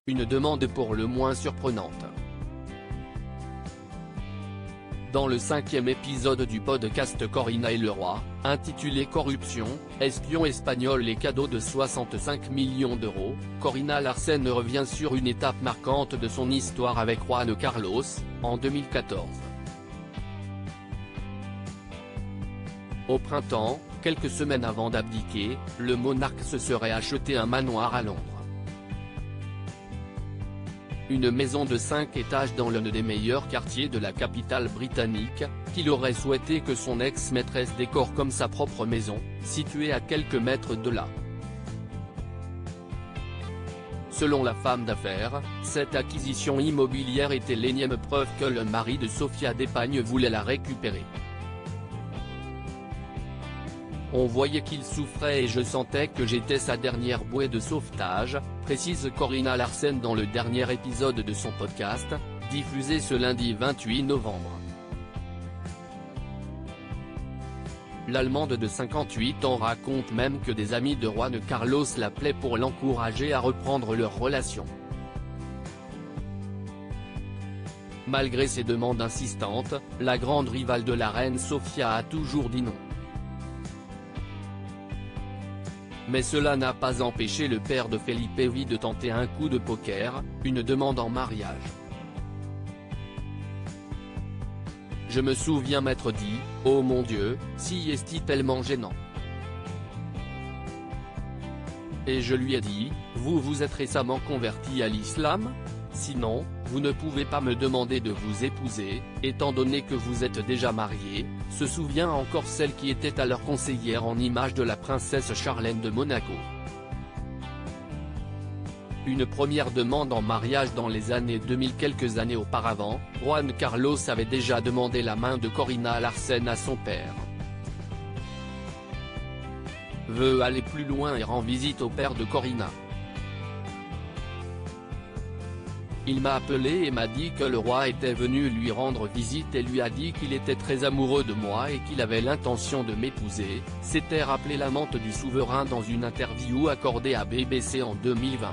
Une demande pour le moins surprenante. Dans le 5e épisode du podcast Corina et le Roi, intitulé Corruption, espion espagnol et cadeau de 65 millions d'euros, Corina Larsen revient sur une étape marquante de son histoire avec Juan Carlos, en 2014. Au printemps, quelques semaines avant d'abdiquer, le monarque se serait acheté un manoir à Londres. Une maison de 5 étages dans l'un des meilleurs quartiers de la capitale britannique, qu'il aurait souhaité que son ex-maîtresse décore comme sa propre maison, située à quelques mètres de là. Selon la femme d'affaires, cette acquisition immobilière était l'énième preuve que le mari de Sofia d'Espagne voulait la récupérer. On voyait qu'il souffrait et je sentais que j'étais sa dernière bouée de sauvetage, précise Corina Larsen dans le dernier épisode de son podcast, diffusé ce lundi 28 novembre. L'Allemande de 58 ans raconte même que des amis de Juan Carlos l'appelaient pour l'encourager à reprendre leur relation. Malgré ses demandes insistantes, la grande rivale de la reine Sofia a toujours dit non. Mais cela n'a pas empêché le père de Felipe V de tenter un coup de poker, une demande en mariage. Je me souviens m'être dit, oh mon Dieu, si est-il tellement gênant. Et je lui ai dit, vous êtes récemment converti à l'islam ? Sinon, vous ne pouvez pas me demander de vous épouser, étant donné que vous êtes déjà marié, se souvient encore celle qui était alors conseillère en image de la princesse Charlène de Monaco. Une première demande en mariage dans les années 2000. Quelques années auparavant, Juan Carlos avait déjà demandé la main de Corina Larsen à son père. Veut aller plus loin et rend visite au père de Corina. Il m'a appelé et m'a dit que le roi était venu lui rendre visite et lui a dit qu'il était très amoureux de moi et qu'il avait l'intention de m'épouser, s'était rappelé l'amante du souverain dans une interview accordée à BBC en 2020.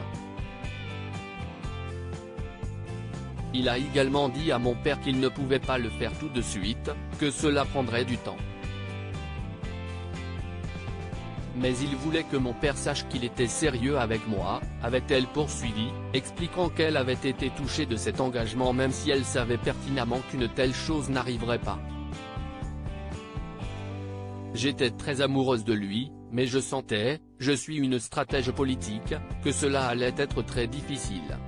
Il a également dit à mon père qu'il ne pouvait pas le faire tout de suite, que cela prendrait du temps. Mais il voulait que mon père sache qu'il était sérieux avec moi, avait-elle poursuivi, expliquant qu'elle avait été touchée de cet engagement même si elle savait pertinemment qu'une telle chose n'arriverait pas. J'étais très amoureuse de lui, mais je sentais, je suis une stratège politique, que cela allait être très difficile.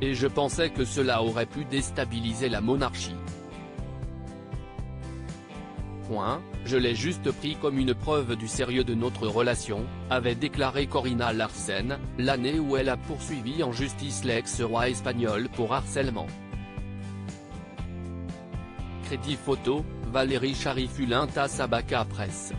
Et je pensais que cela aurait pu déstabiliser la monarchie. Je l'ai juste pris comme une preuve du sérieux de notre relation, avait déclaré Corina Larsen, l'année où elle a poursuivi en justice l'ex-roi espagnol pour harcèlement. Crédit photo, Valérie Charifulin Tassabaca Presse.